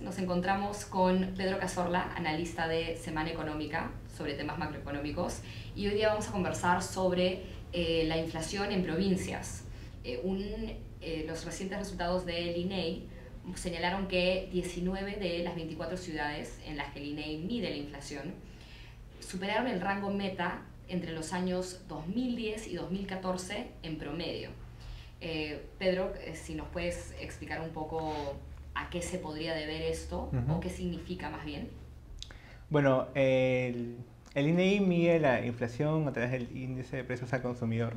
nos encontramos con Pedro Cazorla, analista de Semana Económica, sobre temas macroeconómicos, y hoy día vamos a conversar sobre la inflación en provincias. Los recientes resultados del INEI señalaron que 19 de las 24 ciudades en las que el INEI mide la inflación superaron el rango meta entre los años 2010 y 2014 en promedio. Pedro, si nos puedes explicar un poco a qué se podría deber esto, o qué significa más bien. Bueno, el INEI mide la inflación a través del índice de precios al consumidor.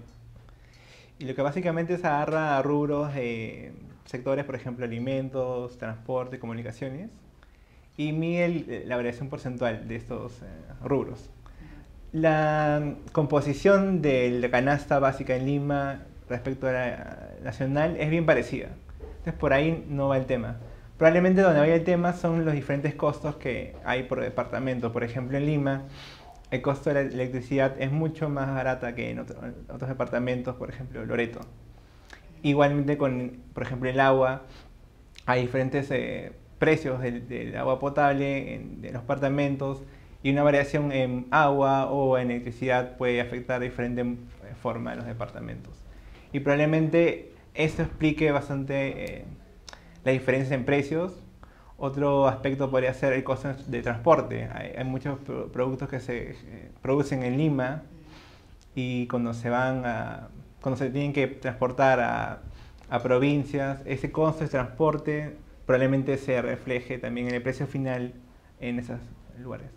Y lo que básicamente es agarra a rubros de sectores, por ejemplo, alimentos, transporte, comunicaciones, y mide la variación porcentual de estos rubros. La composición de la canasta básica en Lima respecto a la nacional es bien parecida. Entonces por ahí no va el tema. Probablemente donde vaya el tema son los diferentes costos que hay por departamento. Por ejemplo, en Lima el costo de la electricidad es mucho más barata que en otros departamentos, por ejemplo, Loreto. Igualmente con, por ejemplo, el agua, hay diferentes precios del agua potable de los departamentos, y una variación en agua o en electricidad puede afectar de diferente forma a los departamentos. Y probablemente esto explique bastante la diferencia en precios. Otro aspecto podría ser el costo de transporte. Hay muchos productos que se producen en Lima, y cuando se tienen que transportar a provincias, ese costo de transporte probablemente se refleje también en el precio final en esos lugares.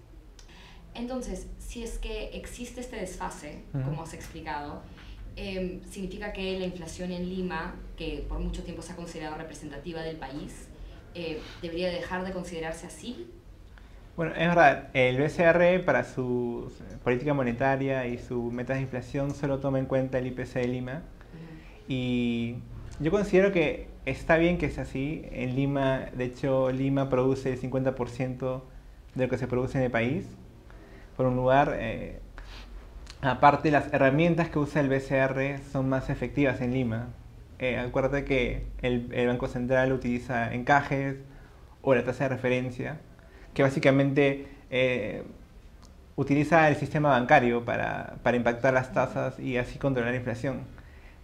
Entonces, si es que existe este desfase, como has explicado, significa que la inflación en Lima, que por mucho tiempo se ha considerado representativa del país, ¿debería dejar de considerarse así? Bueno, es verdad, el BCR para su política monetaria y sus metas de inflación solo toma en cuenta el IPC de Lima. Y yo considero que está bien que sea así. En Lima, de hecho, Lima produce el 50% de lo que se produce en el país. Por un lugar, aparte, las herramientas que usa el BCR son más efectivas en Lima. Acuérdate que el Banco Central utiliza encajes o la tasa de referencia, que básicamente utiliza el sistema bancario para impactar las tasas y así controlar la inflación.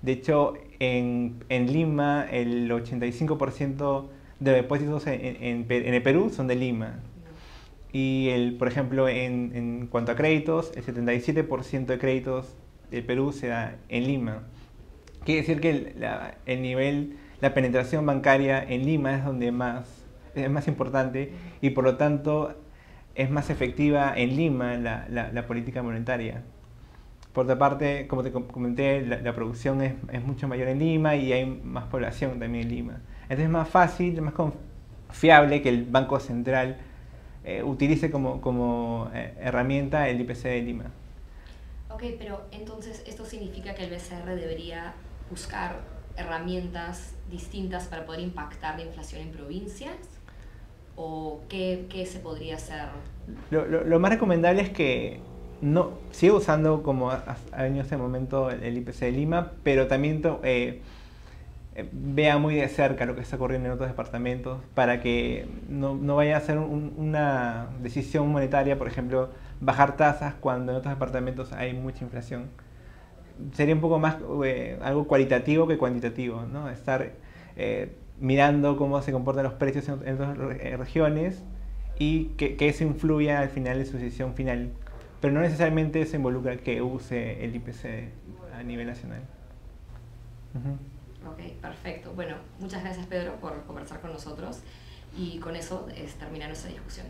De hecho, en Lima el 85% de depósitos en el Perú son de Lima. Y por ejemplo, en cuanto a créditos, el 77% de créditos del Perú se da en Lima. Quiere decir que la penetración bancaria en Lima es donde es más importante, y por lo tanto es más efectiva en Lima la política monetaria. Por otra parte, como te comenté, la producción es mucho mayor en Lima y hay más población también en Lima. Entonces es más fácil, más confiable que el Banco Central utilice como herramienta el IPC de Lima. Ok, pero entonces esto significa que el BCR debería buscar herramientas distintas para poder impactar la inflación en provincias, ¿o qué se podría hacer? Lo más recomendable es que no siga usando como ha venido hasta el momento el IPC de Lima, pero también vea muy de cerca lo que está ocurriendo en otros departamentos, para que no vaya a ser una decisión monetaria, por ejemplo, bajar tasas cuando en otros departamentos hay mucha inflación. Sería un poco más algo cualitativo que cuantitativo, ¿no? Estar mirando cómo se comportan los precios en otras regiones, y que eso influya al final en su decisión final. Pero no necesariamente eso involucra que use el IPC a nivel nacional. Ok, perfecto. Bueno, muchas gracias, Pedro, por conversar con nosotros, y con eso termina nuestra discusión.